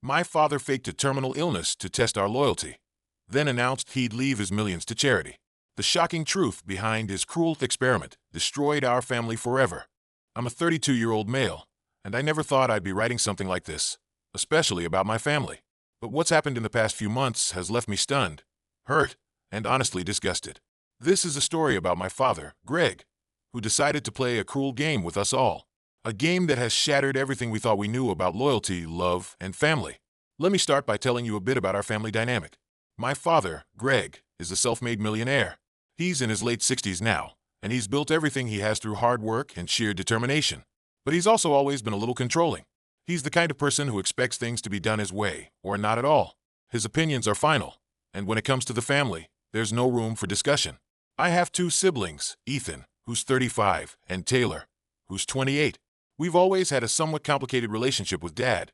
My father faked a terminal illness to test our loyalty, then announced he'd leave his millions to charity. The shocking truth behind his cruel experiment destroyed our family forever. I'm a 32-year-old male, and I never thought I'd be writing something like this, especially about my family. But what's happened in the past few months has left me stunned, hurt, and honestly disgusted. This is a story about my father, Greg, who decided to play a cruel game with us all. A game that has shattered everything we thought we knew about loyalty, love, and family. Let me start by telling you a bit about our family dynamic. My father, Greg, is a self-made millionaire. He's in his late 60s now, and he's built everything he has through hard work and sheer determination. But he's also always been a little controlling. He's the kind of person who expects things to be done his way, or not at all. His opinions are final, and when it comes to the family, there's no room for discussion. I have two siblings, Ethan, who's 35, and Taylor, who's 28. We've always had a somewhat complicated relationship with Dad,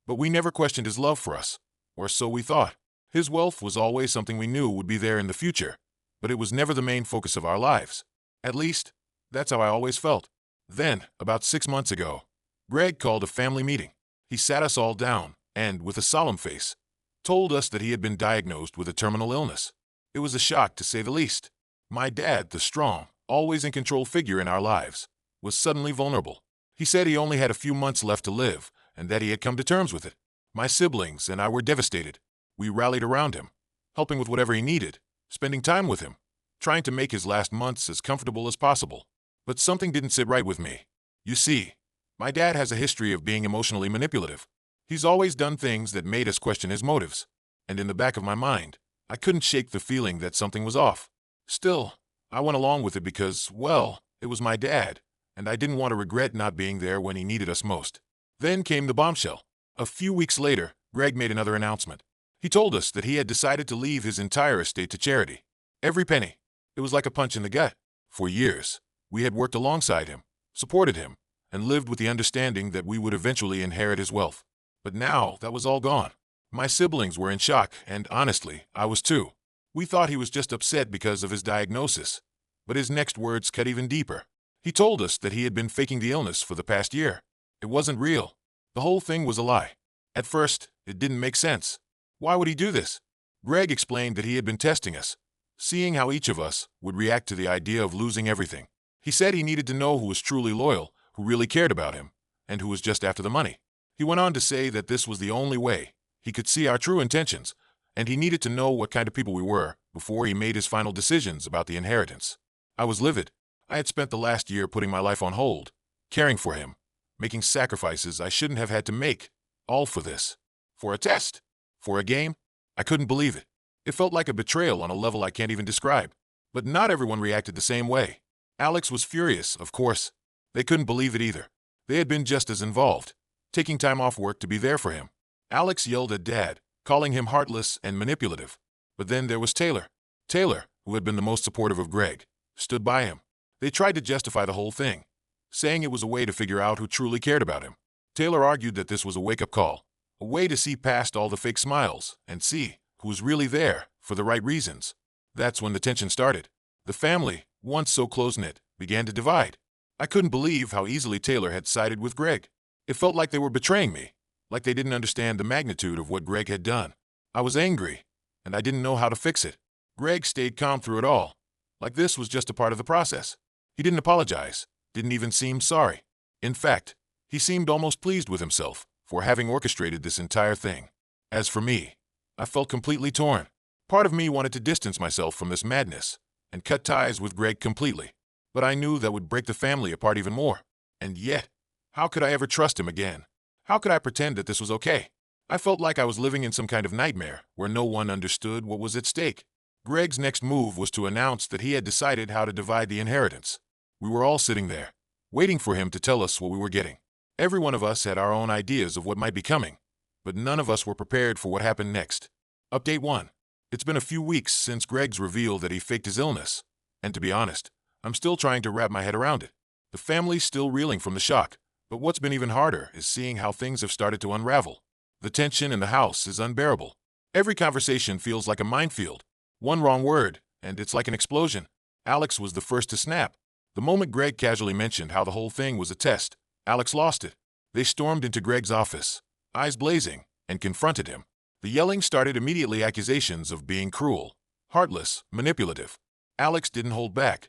but we never questioned his love for us, or so we thought. His wealth was always something we knew would be there in the future, but it was never the main focus of our lives. At least, that's how I always felt. Then, about 6 months ago, Greg called a family meeting. He sat us all down and, with a solemn face, told us that he had been diagnosed with a terminal illness. It was a shock, to say the least. My dad, the strong, always in control figure in our lives, was suddenly vulnerable. He said he only had a few months left to live and that he had come to terms with it. My siblings and I were devastated. We rallied around him, helping with whatever he needed, spending time with him, trying to make his last months as comfortable as possible. But something didn't sit right with me. You see, my dad has a history of being emotionally manipulative. He's always done things that made us question his motives. And in the back of my mind, I couldn't shake the feeling that something was off. Still, I went along with it because, well, it was my dad, and I didn't want to regret not being there when he needed us most. Then came the bombshell. A few weeks later, Greg made another announcement. He told us that he had decided to leave his entire estate to charity. Every penny. It was like a punch in the gut. For years, we had worked alongside him, supported him, and lived with the understanding that we would eventually inherit his wealth. But now, that was all gone. My siblings were in shock, and honestly, I was too. We thought he was just upset because of his diagnosis. But his next words cut even deeper. He told us that he had been faking the illness for the past year. It wasn't real. The whole thing was a lie. At first, it didn't make sense. Why would he do this? Greg explained that he had been testing us, seeing how each of us would react to the idea of losing everything. He said he needed to know who was truly loyal, who really cared about him, and who was just after the money. He went on to say that this was the only way he could see our true intentions, and he needed to know what kind of people we were before he made his final decisions about the inheritance. I was livid. I had spent the last year putting my life on hold, caring for him, making sacrifices I shouldn't have had to make, all for this. For a test. For a game? I couldn't believe it. It felt like a betrayal on a level I can't even describe. But not everyone reacted the same way. Alex was furious, of course. They couldn't believe it either. They had been just as involved, taking time off work to be there for him. Alex yelled at Dad, calling him heartless and manipulative. But then there was Taylor. Taylor, who had been the most supportive of Greg, stood by him. They tried to justify the whole thing, saying it was a way to figure out who truly cared about him. Taylor argued that this was a wake-up call, a way to see past all the fake smiles and see who was really there for the right reasons. That's when the tension started. The family, once so close-knit, began to divide. I couldn't believe how easily Taylor had sided with Greg. It felt like they were betraying me, like they didn't understand the magnitude of what Greg had done. I was angry, and I didn't know how to fix it. Greg stayed calm through it all, like this was just a part of the process. He didn't apologize, didn't even seem sorry. In fact, he seemed almost pleased with himself for having orchestrated this entire thing. As for me, I felt completely torn. Part of me wanted to distance myself from this madness and cut ties with Greg completely. But I knew that would break the family apart even more. And yet, how could I ever trust him again? How could I pretend that this was okay? I felt like I was living in some kind of nightmare where no one understood what was at stake. Greg's next move was to announce that he had decided how to divide the inheritance. We were all sitting there, waiting for him to tell us what we were getting. Every one of us had our own ideas of what might be coming, but none of us were prepared for what happened next. Update 1. It's been a few weeks since Greg's revealed that he faked his illness, and to be honest, I'm still trying to wrap my head around it. The family's still reeling from the shock, but what's been even harder is seeing how things have started to unravel. The tension in the house is unbearable. Every conversation feels like a minefield. One wrong word, and it's like an explosion. Alex was the first to snap. The moment Greg casually mentioned how the whole thing was a test, Alex lost it. They stormed into Greg's office, eyes blazing, and confronted him. The yelling started immediately, accusations of being cruel, heartless, manipulative. Alex didn't hold back,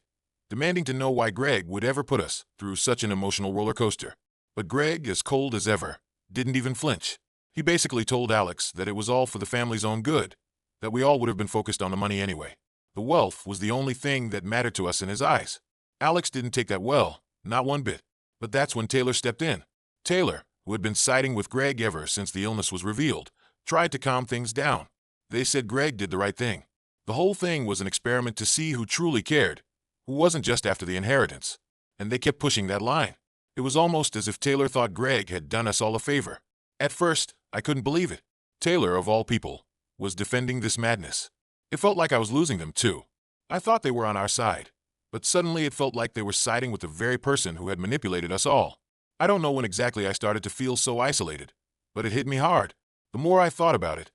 demanding to know why Greg would ever put us through such an emotional roller coaster. But Greg, as cold as ever, didn't even flinch. He basically told Alex that it was all for the family's own good, that we all would have been focused on the money anyway. The wealth was the only thing that mattered to us in his eyes. Alex didn't take that well, not one bit. But that's when Taylor stepped in. Taylor, who had been siding with Greg ever since the illness was revealed, tried to calm things down. They said Greg did the right thing. The whole thing was an experiment to see who truly cared, who wasn't just after the inheritance. And they kept pushing that line. It was almost as if Taylor thought Greg had done us all a favor. At first, I couldn't believe it. Taylor, of all people, was defending this madness. It felt like I was losing them, too. I thought they were on our side. But suddenly it felt like they were siding with the very person who had manipulated us all. I don't know when exactly I started to feel so isolated, but it hit me hard. The more I thought about it,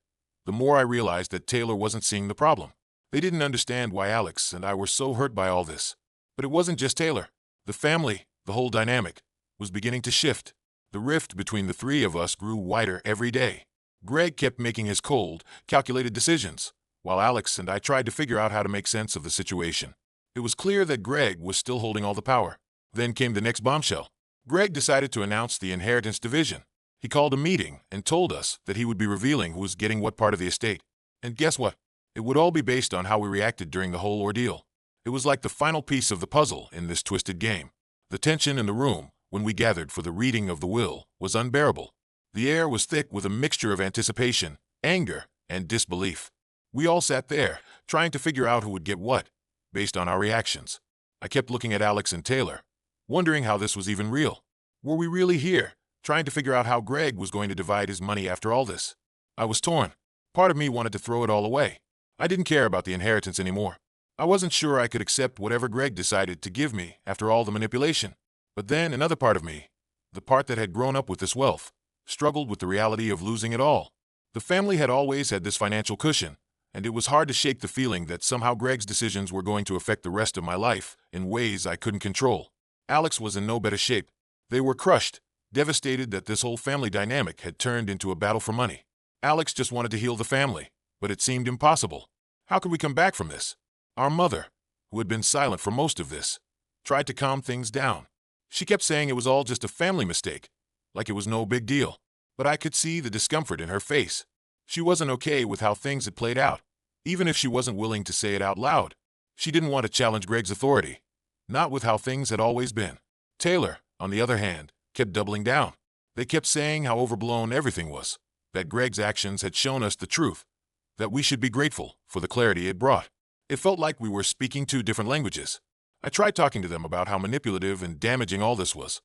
the more I realized that Taylor wasn't seeing the problem. They didn't understand why Alex and I were so hurt by all this. But it wasn't just Taylor. The family, the whole dynamic, was beginning to shift. The rift between the three of us grew wider every day. Greg kept making his cold, calculated decisions, while Alex and I tried to figure out how to make sense of the situation. It was clear that Greg was still holding all the power. Then came the next bombshell. Greg decided to announce the inheritance division. He called a meeting and told us that he would be revealing who was getting what part of the estate. And guess what? It would all be based on how we reacted during the whole ordeal. It was like the final piece of the puzzle in this twisted game. The tension in the room, when we gathered for the reading of the will, was unbearable. The air was thick with a mixture of anticipation, anger, and disbelief. We all sat there, trying to figure out who would get what, based on our reactions. I kept looking at Alex and Taylor, wondering how this was even real. Were we really here, trying to figure out how Greg was going to divide his money after all this? I was torn. Part of me wanted to throw it all away. I didn't care about the inheritance anymore. I wasn't sure I could accept whatever Greg decided to give me after all the manipulation. But then another part of me, the part that had grown up with this wealth, struggled with the reality of losing it all. The family had always had this financial cushion, and it was hard to shake the feeling that somehow Greg's decisions were going to affect the rest of my life in ways I couldn't control. Alex was in no better shape. They were crushed, devastated that this whole family dynamic had turned into a battle for money. Alex just wanted to heal the family, but it seemed impossible. How could we come back from this? Our mother, who had been silent for most of this, tried to calm things down. She kept saying it was all just a family mistake, like it was no big deal. But I could see the discomfort in her face. She wasn't okay with how things had played out, even if she wasn't willing to say it out loud. She didn't want to challenge Greg's authority, not with how things had always been. Taylor, on the other hand, kept doubling down. They kept saying how overblown everything was, that Greg's actions had shown us the truth, that we should be grateful for the clarity it brought. It felt like we were speaking two different languages. I tried talking to them about how manipulative and damaging all this was,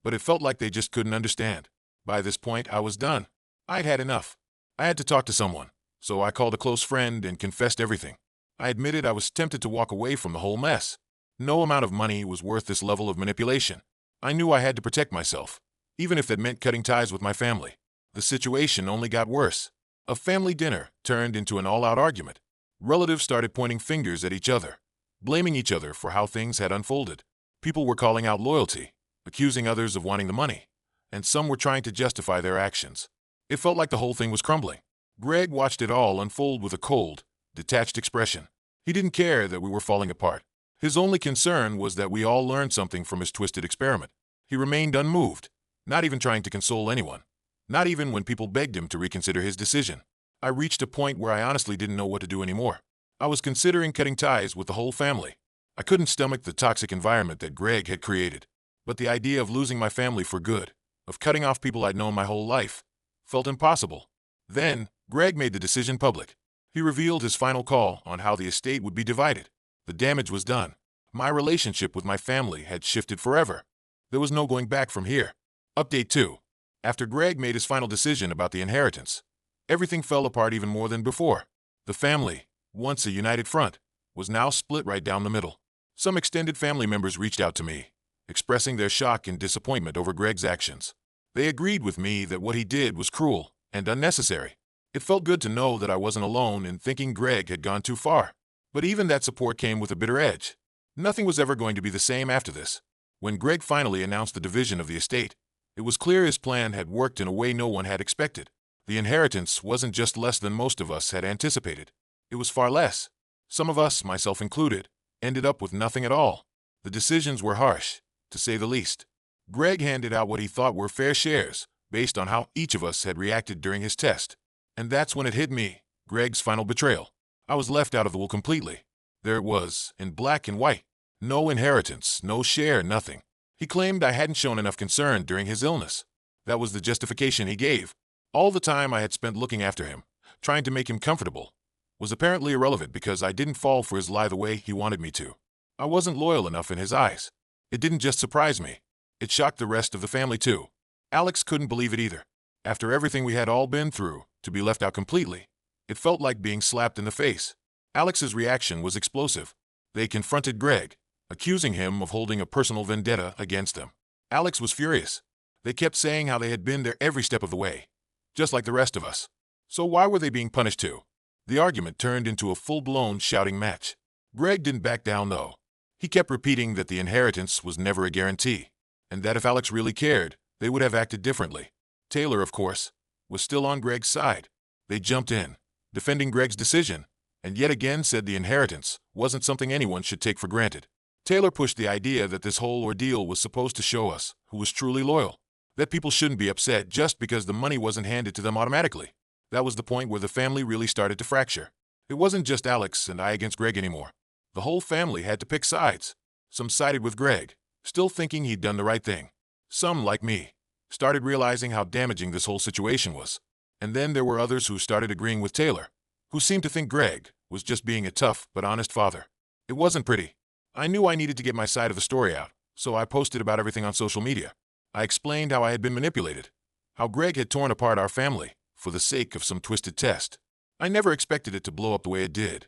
but it felt like they just couldn't understand. By this point, I was done. I'd had enough. I had to talk to someone, so I called a close friend and confessed everything. I admitted I was tempted to walk away from the whole mess. No amount of money was worth this level of manipulation. I knew I had to protect myself, even if it meant cutting ties with my family. The situation only got worse. A family dinner turned into an all-out argument. Relatives started pointing fingers at each other, blaming each other for how things had unfolded. People were calling out loyalty, accusing others of wanting the money, and some were trying to justify their actions. It felt like the whole thing was crumbling. Greg watched it all unfold with a cold, detached expression. He didn't care that we were falling apart. His only concern was that we all learned something from his twisted experiment. He remained unmoved, not even trying to console anyone, not even when people begged him to reconsider his decision. I reached a point where I honestly didn't know what to do anymore. I was considering cutting ties with the whole family. I couldn't stomach the toxic environment that Greg had created. But the idea of losing my family for good, of cutting off people I'd known my whole life, felt impossible. Then, Greg made the decision public. He revealed his final call on how the estate would be divided. The damage was done. My relationship with my family had shifted forever. There was no going back from here. Update 2. After Greg made his final decision about the inheritance, everything fell apart even more than before. The family, once a united front, was now split right down the middle. Some extended family members reached out to me, expressing their shock and disappointment over Greg's actions. They agreed with me that what he did was cruel and unnecessary. It felt good to know that I wasn't alone in thinking Greg had gone too far. But even that support came with a bitter edge. Nothing was ever going to be the same after this. When Greg finally announced the division of the estate, it was clear his plan had worked in a way no one had expected. The inheritance wasn't just less than most of us had anticipated. It was far less. Some of us, myself included, ended up with nothing at all. The decisions were harsh, to say the least. Greg handed out what he thought were fair shares, based on how each of us had reacted during his test. And that's when it hit me, Greg's final betrayal. I was left out of the will completely. There it was, in black and white. No inheritance, no share, nothing. He claimed I hadn't shown enough concern during his illness. That was the justification he gave. All the time I had spent looking after him, trying to make him comfortable, was apparently irrelevant because I didn't fall for his lie the way he wanted me to. I wasn't loyal enough in his eyes. It didn't just surprise me. It shocked the rest of the family too. Alex couldn't believe it either. After everything we had all been through, to be left out completely, it felt like being slapped in the face. Alex's reaction was explosive. They confronted Greg, accusing him of holding a personal vendetta against them. Alex was furious. They kept saying how they had been there every step of the way, just like the rest of us. So why were they being punished too? The argument turned into a full-blown shouting match. Greg didn't back down though. He kept repeating that the inheritance was never a guarantee, and that if Alex really cared, they would have acted differently. Taylor, of course, was still on Greg's side. They jumped in, defending Greg's decision, and yet again said the inheritance wasn't something anyone should take for granted. Taylor pushed the idea that this whole ordeal was supposed to show us who was truly loyal, that people shouldn't be upset just because the money wasn't handed to them automatically. That was the point where the family really started to fracture. It wasn't just Alex and I against Greg anymore. The whole family had to pick sides. Some sided with Greg, still thinking he'd done the right thing. Some, like me, started realizing how damaging this whole situation was. And then there were others who started agreeing with Taylor, who seemed to think Greg was just being a tough but honest father. It wasn't pretty. I knew I needed to get my side of the story out, so I posted about everything on social media. I explained how I had been manipulated, how Greg had torn apart our family for the sake of some twisted test. I never expected it to blow up the way it did,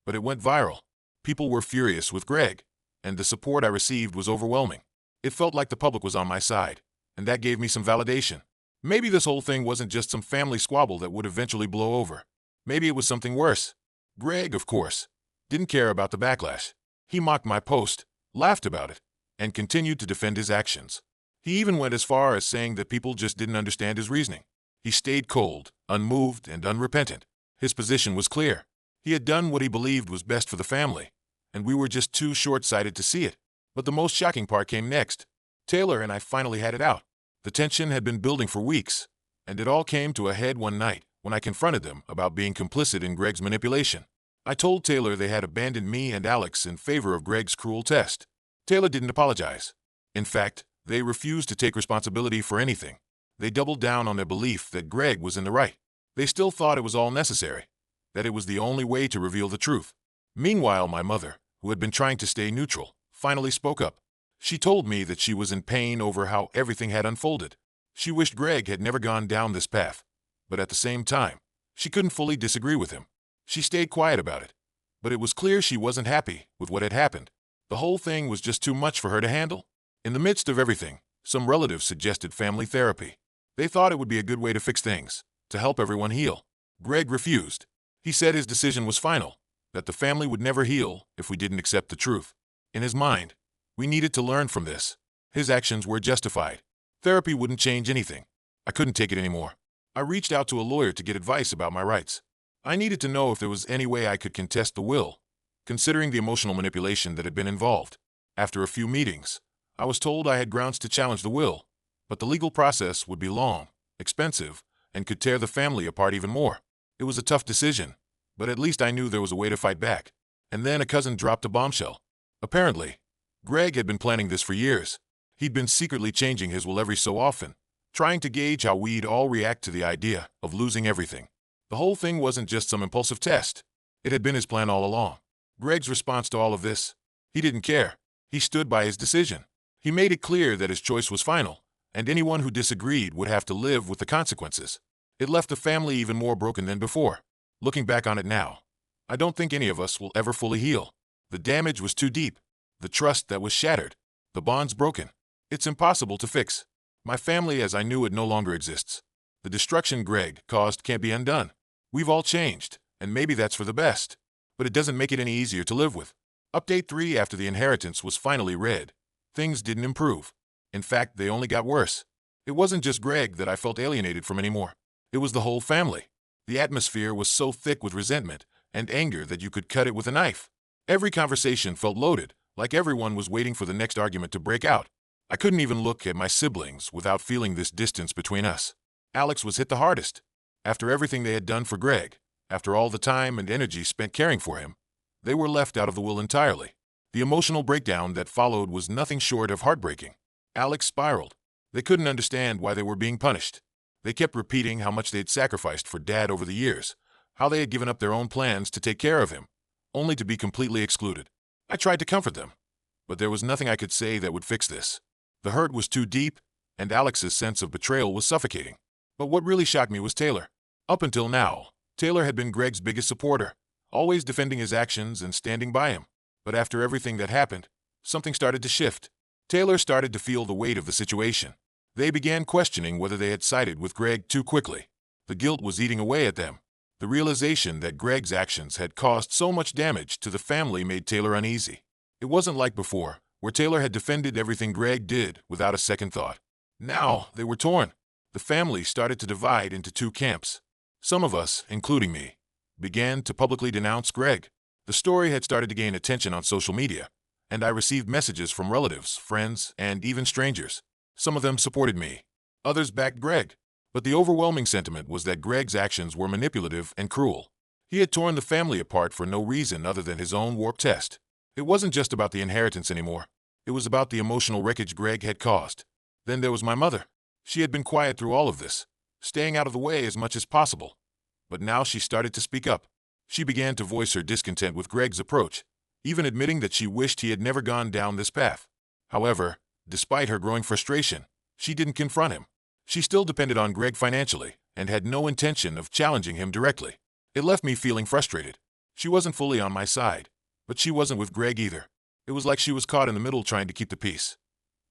but it went viral. People were furious with Greg, and the support I received was overwhelming. It felt like the public was on my side, and that gave me some validation. Maybe this whole thing wasn't just some family squabble that would eventually blow over. Maybe it was something worse. Greg, of course, didn't care about the backlash. He mocked my post, laughed about it, and continued to defend his actions. He even went as far as saying that people just didn't understand his reasoning. He stayed cold, unmoved, and unrepentant. His position was clear. He had done what he believed was best for the family, and we were just too short-sighted to see it. But the most shocking part came next. Taylor and I finally had it out. The tension had been building for weeks, and it all came to a head one night when I confronted them about being complicit in Greg's manipulation. I told Taylor they had abandoned me and Alex in favor of Greg's cruel test. Taylor didn't apologize. In fact, they refused to take responsibility for anything. They doubled down on their belief that Greg was in the right. They still thought it was all necessary, that it was the only way to reveal the truth. Meanwhile, my mother, who had been trying to stay neutral, finally spoke up. She told me that she was in pain over how everything had unfolded. She wished Greg had never gone down this path, but at the same time, she couldn't fully disagree with him. She stayed quiet about it, but it was clear she wasn't happy with what had happened. The whole thing was just too much for her to handle. In the midst of everything, some relatives suggested family therapy. They thought it would be a good way to fix things, to help everyone heal. Greg refused. He said his decision was final, that the family would never heal if we didn't accept the truth. In his mind, we needed to learn from this. His actions were justified. Therapy wouldn't change anything. I couldn't take it anymore. I reached out to a lawyer to get advice about my rights. I needed to know if there was any way I could contest the will, considering the emotional manipulation that had been involved. After a few meetings, I was told I had grounds to challenge the will, but the legal process would be long, expensive, and could tear the family apart even more. It was a tough decision, but at least I knew there was a way to fight back. And then a cousin dropped a bombshell. Apparently, Greg had been planning this for years. He'd been secretly changing his will every so often, trying to gauge how we'd all react to the idea of losing everything. The whole thing wasn't just some impulsive test. It had been his plan all along. Greg's response to all of this? He didn't care. He stood by his decision. He made it clear that his choice was final, and anyone who disagreed would have to live with the consequences. It left the family even more broken than before. Looking back on it now, I don't think any of us will ever fully heal. The damage was too deep. The trust that was shattered. The bonds broken. It's impossible to fix. My family as I knew it no longer exists. The destruction Greg caused can't be undone. We've all changed, and maybe that's for the best. But it doesn't make it any easier to live with. Update 3 after the inheritance was finally read. Things didn't improve. In fact, they only got worse. It wasn't just Greg that I felt alienated from anymore. It was the whole family. The atmosphere was so thick with resentment and anger that you could cut it with a knife. Every conversation felt loaded, like everyone was waiting for the next argument to break out. I couldn't even look at my siblings without feeling this distance between us. Alex was hit the hardest. After everything they had done for Greg, after all the time and energy spent caring for him, they were left out of the will entirely. The emotional breakdown that followed was nothing short of heartbreaking. Alex spiraled. They couldn't understand why they were being punished. They kept repeating how much they had sacrificed for Dad over the years, how they had given up their own plans to take care of him, only to be completely excluded. I tried to comfort them, but there was nothing I could say that would fix this. The hurt was too deep, and Alex's sense of betrayal was suffocating. But what really shocked me was Taylor. Up until now, Taylor had been Greg's biggest supporter, always defending his actions and standing by him. But after everything that happened, something started to shift. Taylor started to feel the weight of the situation. They began questioning whether they had sided with Greg too quickly. The guilt was eating away at them. The realization that Greg's actions had caused so much damage to the family made Taylor uneasy. It wasn't like before, where Taylor had defended everything Greg did without a second thought. Now they were torn. The family started to divide into two camps. Some of us, including me, began to publicly denounce Greg. The story had started to gain attention on social media, and I received messages from relatives, friends, and even strangers. Some of them supported me. Others backed Greg. But the overwhelming sentiment was that Greg's actions were manipulative and cruel. He had torn the family apart for no reason other than his own warped test. It wasn't just about the inheritance anymore. It was about the emotional wreckage Greg had caused. Then there was my mother. She had been quiet through all of this, staying out of the way as much as possible. But now she started to speak up. She began to voice her discontent with Greg's approach, even admitting that she wished he had never gone down this path. However, despite her growing frustration, she didn't confront him. She still depended on Greg financially and had no intention of challenging him directly. It left me feeling frustrated. She wasn't fully on my side, but she wasn't with Greg either. It was like she was caught in the middle trying to keep the peace.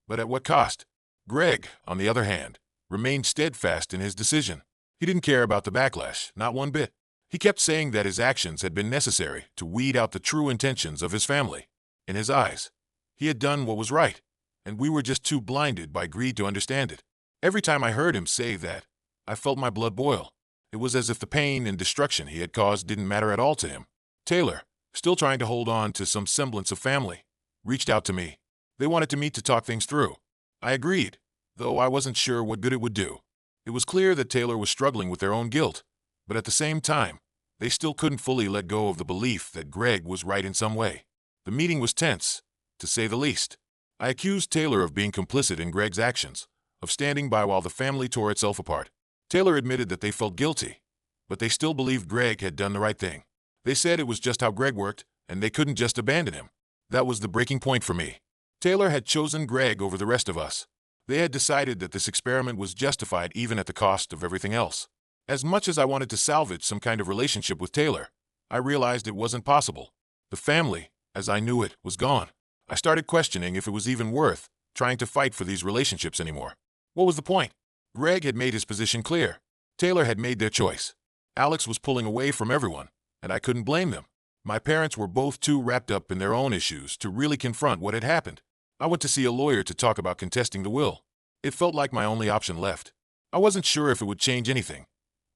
But at what cost? Greg, on the other hand, remained steadfast in his decision. He didn't care about the backlash, not one bit. He kept saying that his actions had been necessary to weed out the true intentions of his family. In his eyes, he had done what was right, and we were just too blinded by greed to understand it. Every time I heard him say that, I felt my blood boil. It was as if the pain and destruction he had caused didn't matter at all to him. Taylor, still trying to hold on to some semblance of family, reached out to me. They wanted to meet to talk things through. I agreed, though I wasn't sure what good it would do. It was clear that Taylor was struggling with their own guilt, but at the same time, they still couldn't fully let go of the belief that Greg was right in some way. The meeting was tense, to say the least. I accused Taylor of being complicit in Greg's actions, of standing by while the family tore itself apart. Taylor admitted that they felt guilty, but they still believed Greg had done the right thing. They said it was just how Greg worked, and they couldn't just abandon him. That was the breaking point for me. Taylor had chosen Greg over the rest of us. They had decided that this experiment was justified even at the cost of everything else. As much as I wanted to salvage some kind of relationship with Taylor, I realized it wasn't possible. The family, as I knew it, was gone. I started questioning if it was even worth trying to fight for these relationships anymore. What was the point? Greg had made his position clear. Taylor had made their choice. Alex was pulling away from everyone, and I couldn't blame them. My parents were both too wrapped up in their own issues to really confront what had happened. I went to see a lawyer to talk about contesting the will. It felt like my only option left. I wasn't sure if it would change anything,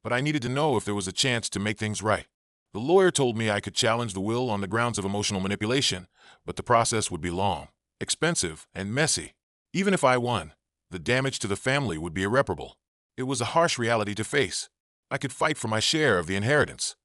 but I needed to know if there was a chance to make things right. The lawyer told me I could challenge the will on the grounds of emotional manipulation, but the process would be long, expensive, and messy. Even if I won, the damage to the family would be irreparable. It was a harsh reality to face. I could fight for my share of the inheritance,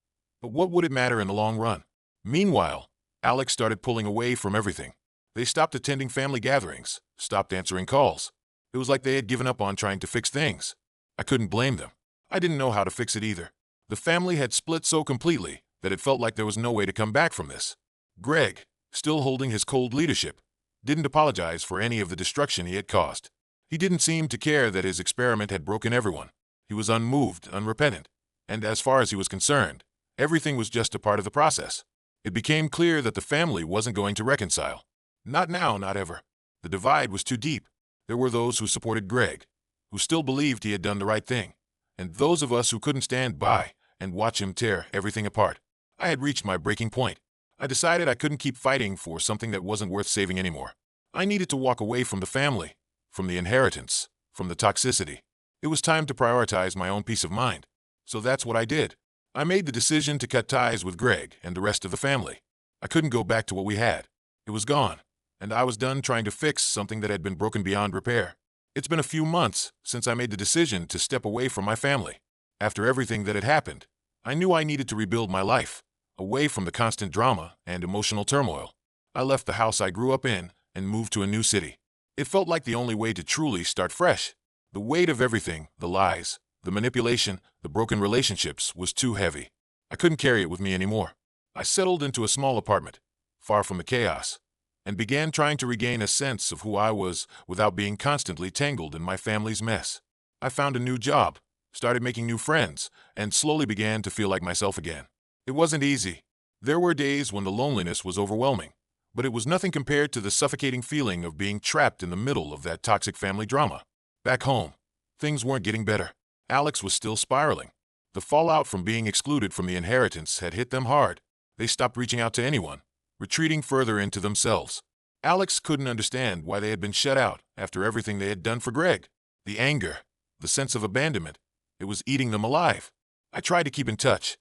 but what would it matter in the long run? Meanwhile, Alex started pulling away from everything. They stopped attending family gatherings, stopped answering calls. It was like they had given up on trying to fix things. I couldn't blame them. I didn't know how to fix it either. The family had split so completely that it felt like there was no way to come back from this. Greg, still holding his cold leadership, didn't apologize for any of the destruction he had caused. He didn't seem to care that his experiment had broken everyone. He was unmoved, unrepentant, and as far as he was concerned, everything was just a part of the process. It became clear that the family wasn't going to reconcile. Not now, not ever. The divide was too deep. There were those who supported Greg, who still believed he had done the right thing, and those of us who couldn't stand by and watch him tear everything apart. I had reached my breaking point. I decided I couldn't keep fighting for something that wasn't worth saving anymore. I needed to walk away from the family, from the inheritance, from the toxicity. It was time to prioritize my own peace of mind. So that's what I did. I made the decision to cut ties with Greg and the rest of the family. I couldn't go back to what we had. It was gone, and I was done trying to fix something that had been broken beyond repair. It's been a few months since I made the decision to step away from my family. After everything that had happened, I knew I needed to rebuild my life, away from the constant drama and emotional turmoil. I left the house I grew up in and moved to a new city. It felt like the only way to truly start fresh. The weight of everything, the lies, the manipulation, the broken relationships, was too heavy. I couldn't carry it with me anymore. I settled into a small apartment, far from the chaos, and began trying to regain a sense of who I was without being constantly tangled in my family's mess. I found a new job, started making new friends, and slowly began to feel like myself again. It wasn't easy. There were days when the loneliness was overwhelming, but it was nothing compared to the suffocating feeling of being trapped in the middle of that toxic family drama. Back home, things weren't getting better. Alex was still spiraling. The fallout from being excluded from the inheritance had hit them hard. They stopped reaching out to anyone, retreating further into themselves. Alex couldn't understand why they had been shut out after everything they had done for Greg. The anger, the sense of abandonment, it was eating them alive. I tried to keep in touch,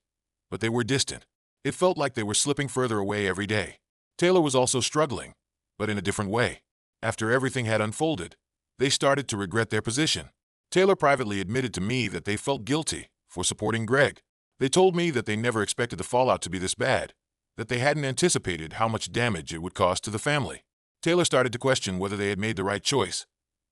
but they were distant. It felt like they were slipping further away every day. Taylor was also struggling, but in a different way. After everything had unfolded, they started to regret their position. Taylor privately admitted to me that they felt guilty for supporting Greg. They told me that they never expected the fallout to be this bad, that they hadn't anticipated how much damage it would cause to the family. Taylor started to question whether they had made the right choice,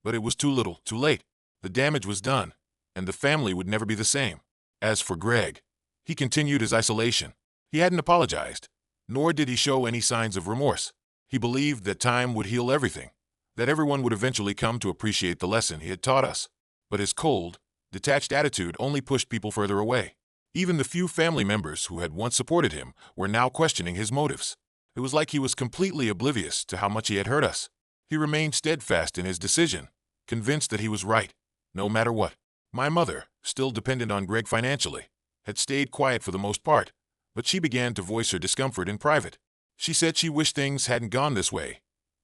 but it was too little, too late. The damage was done, and the family would never be the same. As for Greg, he continued his isolation. He hadn't apologized, nor did he show any signs of remorse. He believed that time would heal everything, that everyone would eventually come to appreciate the lesson he had taught us. But his cold, detached attitude only pushed people further away. Even the few family members who had once supported him were now questioning his motives. It was like he was completely oblivious to how much he had hurt us. He remained steadfast in his decision, convinced that he was right, no matter what. My mother, still dependent on Greg financially, had stayed quiet for the most part, but she began to voice her discomfort in private. She said she wished things hadn't gone this way,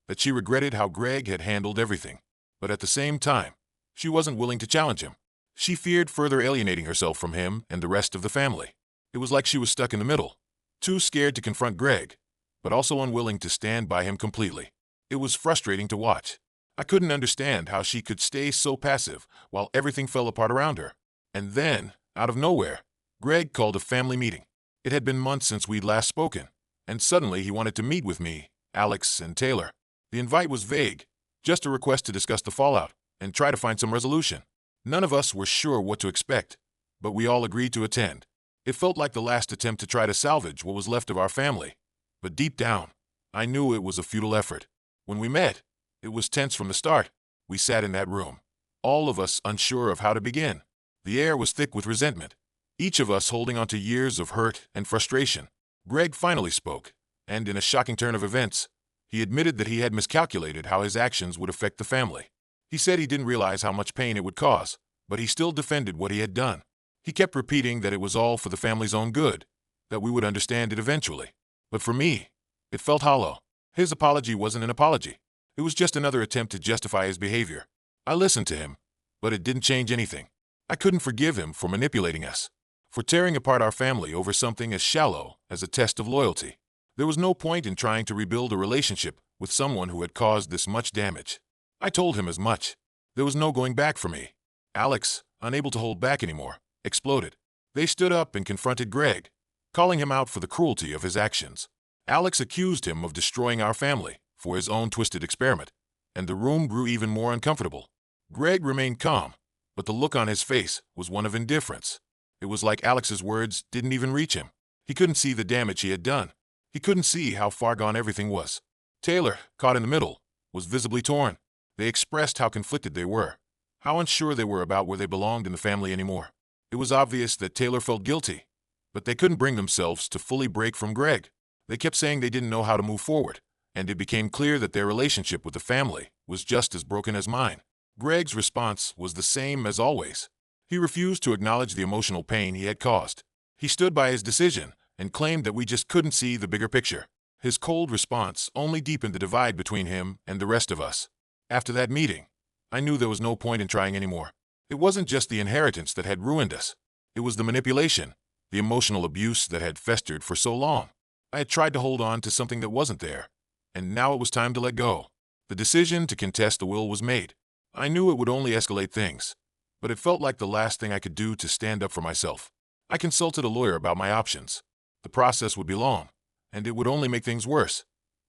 that she regretted how Greg had handled everything. But at the same time, she wasn't willing to challenge him. She feared further alienating herself from him and the rest of the family. It was like she was stuck in the middle, too scared to confront Greg, but also unwilling to stand by him completely. It was frustrating to watch. I couldn't understand how she could stay so passive while everything fell apart around her. And then, out of nowhere, Greg called a family meeting. It had been months since we'd last spoken, and suddenly he wanted to meet with me, Alex, and Taylor. The invite was vague, just a request to discuss the fallout and try to find some resolution. None of us were sure what to expect, but we all agreed to attend. It felt like the last attempt to try to salvage what was left of our family, but deep down, I knew it was a futile effort. When we met, it was tense from the start. We sat in that room, all of us unsure of how to begin. The air was thick with resentment, each of us holding on to years of hurt and frustration. Greg finally spoke, and in a shocking turn of events, he admitted that he had miscalculated how his actions would affect the family. He said he didn't realize how much pain it would cause, but he still defended what he had done. He kept repeating that it was all for the family's own good, that we would understand it eventually. But for me, it felt hollow. His apology wasn't an apology. It was just another attempt to justify his behavior. I listened to him, but it didn't change anything. I couldn't forgive him for manipulating us, for tearing apart our family over something as shallow as a test of loyalty. There was no point in trying to rebuild a relationship with someone who had caused this much damage. I told him as much. There was no going back for me. Alex, unable to hold back anymore, exploded. They stood up and confronted Greg, calling him out for the cruelty of his actions. Alex accused him of destroying our family for his own twisted experiment, and the room grew even more uncomfortable. Greg remained calm, but the look on his face was one of indifference. It was like Alex's words didn't even reach him. He couldn't see the damage he had done. He couldn't see how far gone everything was. Taylor, caught in the middle, was visibly torn. They expressed how conflicted they were, how unsure they were about where they belonged in the family anymore. It was obvious that Taylor felt guilty, but they couldn't bring themselves to fully break from Greg. They kept saying they didn't know how to move forward, and it became clear that their relationship with the family was just as broken as mine. Greg's response was the same as always. He refused to acknowledge the emotional pain he had caused. He stood by his decision and claimed that we just couldn't see the bigger picture. His cold response only deepened the divide between him and the rest of us. After that meeting, I knew there was no point in trying anymore. It wasn't just the inheritance that had ruined us. It was the manipulation, the emotional abuse that had festered for so long. I had tried to hold on to something that wasn't there, and now it was time to let go. The decision to contest the will was made. I knew it would only escalate things, but it felt like the last thing I could do to stand up for myself. I consulted a lawyer about my options. The process would be long, and it would only make things worse,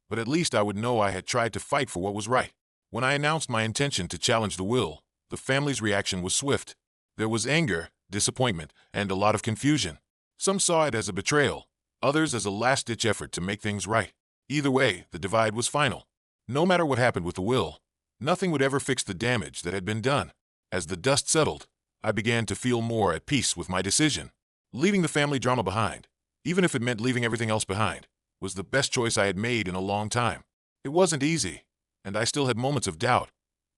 but at least I would know I had tried to fight for what was right. When I announced my intention to challenge the will, the family's reaction was swift. There was anger, disappointment, and a lot of confusion. Some saw it as a betrayal, others as a last-ditch effort to make things right. Either way, the divide was final. No matter what happened with the will, nothing would ever fix the damage that had been done. As the dust settled, I began to feel more at peace with my decision. Leaving the family drama behind, even if it meant leaving everything else behind, was the best choice I had made in a long time. It wasn't easy, and I still had moments of doubt,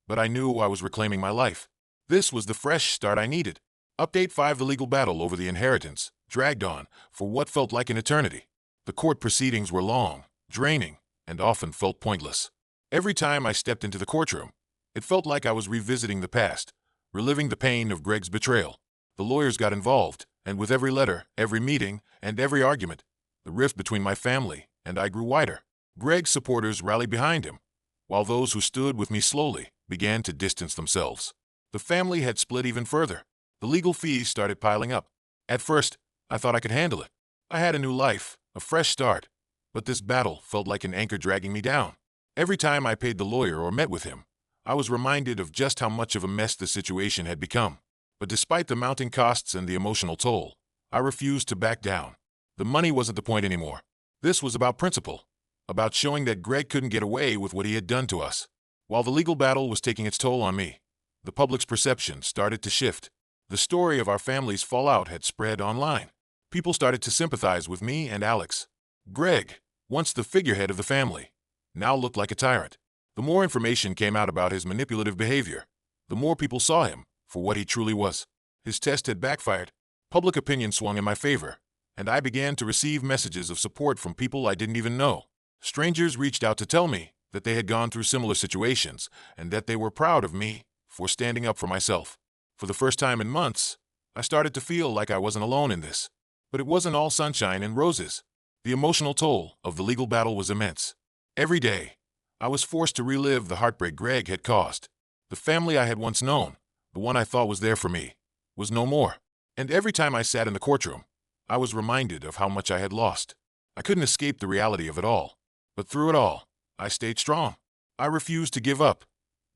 but I knew I was reclaiming my life. This was the fresh start I needed. Update 5: The legal battle over the inheritance dragged on for what felt like an eternity. The court proceedings were long, draining, and often felt pointless. Every time I stepped into the courtroom, it felt like I was revisiting the past, reliving the pain of Greg's betrayal. The lawyers got involved, and with every letter, every meeting, and every argument, the rift between my family and I grew wider. Greg's supporters rallied behind him, while those who stood with me slowly began to distance themselves. The family had split even further. The legal fees started piling up. At first, I thought I could handle it. I had a new life, a fresh start, but this battle felt like an anchor dragging me down. Every time I paid the lawyer or met with him, I was reminded of just how much of a mess the situation had become. But despite the mounting costs and the emotional toll, I refused to back down. The money wasn't the point anymore. This was about principle, about showing that Greg couldn't get away with what he had done to us. While the legal battle was taking its toll on me, the public's perception started to shift. The story of our family's fallout had spread online. People started to sympathize with me and Alex. Greg, once the figurehead of the family, now looked like a tyrant. The more information came out about his manipulative behavior, the more people saw him for what he truly was. His test had backfired. Public opinion swung in my favor, and I began to receive messages of support from people I didn't even know. Strangers reached out to tell me that they had gone through similar situations and that they were proud of me for standing up for myself. For the first time in months, I started to feel like I wasn't alone in this. But it wasn't all sunshine and roses. The emotional toll of the legal battle was immense. Every day, I was forced to relive the heartbreak Greg had caused. The family I had once known, the one I thought was there for me, was no more. And every time I sat in the courtroom, I was reminded of how much I had lost. I couldn't escape the reality of it all. But through it all, I stayed strong. I refused to give up,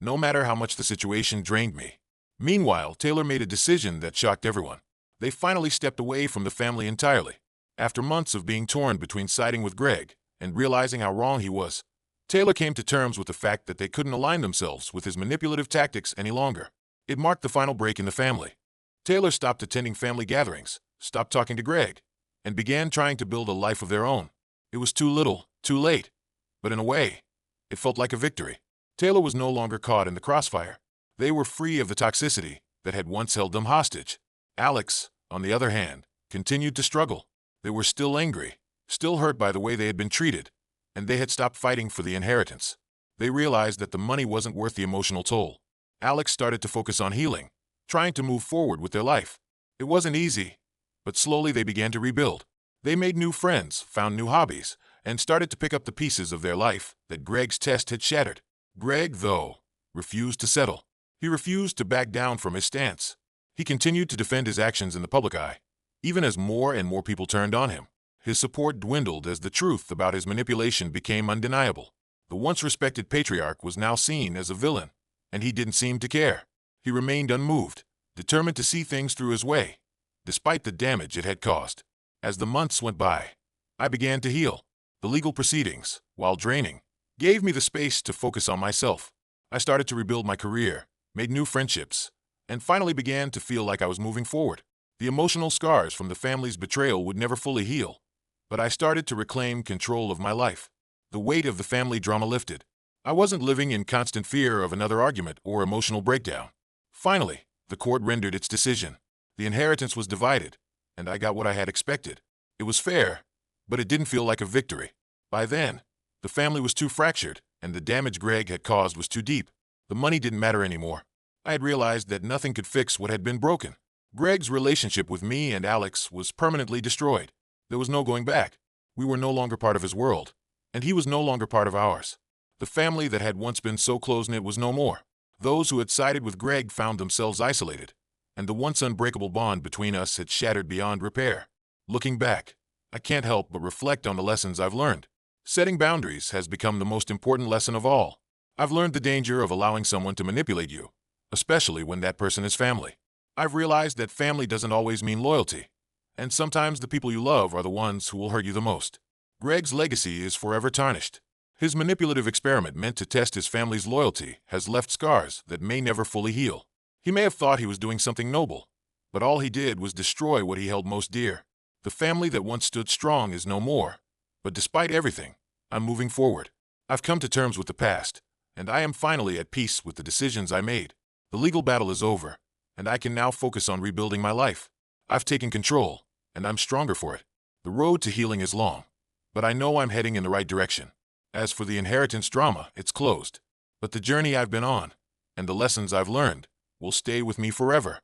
no matter how much the situation drained me. Meanwhile, Taylor made a decision that shocked everyone. They finally stepped away from the family entirely. After months of being torn between siding with Greg and realizing how wrong he was, Taylor came to terms with the fact that they couldn't align themselves with his manipulative tactics any longer. It marked the final break in the family. Taylor stopped attending family gatherings, stopped talking to Greg, and began trying to build a life of their own. It was too little, too late. But in a way, it felt like a victory. Taylor was no longer caught in the crossfire. They were free of the toxicity that had once held them hostage. Alex, on the other hand, continued to struggle. They were still angry, still hurt by the way they had been treated, and they had stopped fighting for the inheritance. They realized that the money wasn't worth the emotional toll. Alex started to focus on healing, trying to move forward with their life. It wasn't easy, but slowly they began to rebuild. They made new friends, found new hobbies, and started to pick up the pieces of their life that Greg's test had shattered. Greg, though, refused to settle. He refused to back down from his stance. He continued to defend his actions in the public eye, even as more and more people turned on him. His support dwindled as the truth about his manipulation became undeniable. The once respected patriarch was now seen as a villain, and he didn't seem to care. He remained unmoved, determined to see things through his way, despite the damage it had caused. As the months went by, I began to heal. The legal proceedings, while draining, gave me the space to focus on myself. I started to rebuild my career, made new friendships, and finally began to feel like I was moving forward. The emotional scars from the family's betrayal would never fully heal, but I started to reclaim control of my life. The weight of the family drama lifted. I wasn't living in constant fear of another argument or emotional breakdown. Finally, the court rendered its decision. The inheritance was divided, and I got what I had expected. It was fair, but it didn't feel like a victory. By then, the family was too fractured, and the damage Greg had caused was too deep. The money didn't matter anymore. I had realized that nothing could fix what had been broken. Greg's relationship with me and Alex was permanently destroyed. There was no going back. We were no longer part of his world, and he was no longer part of ours. The family that had once been so close-knit was no more. Those who had sided with Greg found themselves isolated, and the once unbreakable bond between us had shattered beyond repair. Looking back, I can't help but reflect on the lessons I've learned. Setting boundaries has become the most important lesson of all. I've learned the danger of allowing someone to manipulate you, especially when that person is family. I've realized that family doesn't always mean loyalty, and sometimes the people you love are the ones who will hurt you the most. Greg's legacy is forever tarnished. His manipulative experiment meant to test his family's loyalty has left scars that may never fully heal. He may have thought he was doing something noble, but all he did was destroy what he held most dear. The family that once stood strong is no more, but despite everything, I'm moving forward. I've come to terms with the past, and I am finally at peace with the decisions I made. The legal battle is over, and I can now focus on rebuilding my life. I've taken control, and I'm stronger for it. The road to healing is long, but I know I'm heading in the right direction. As for the inheritance drama, it's closed. But the journey I've been on, and the lessons I've learned, will stay with me forever.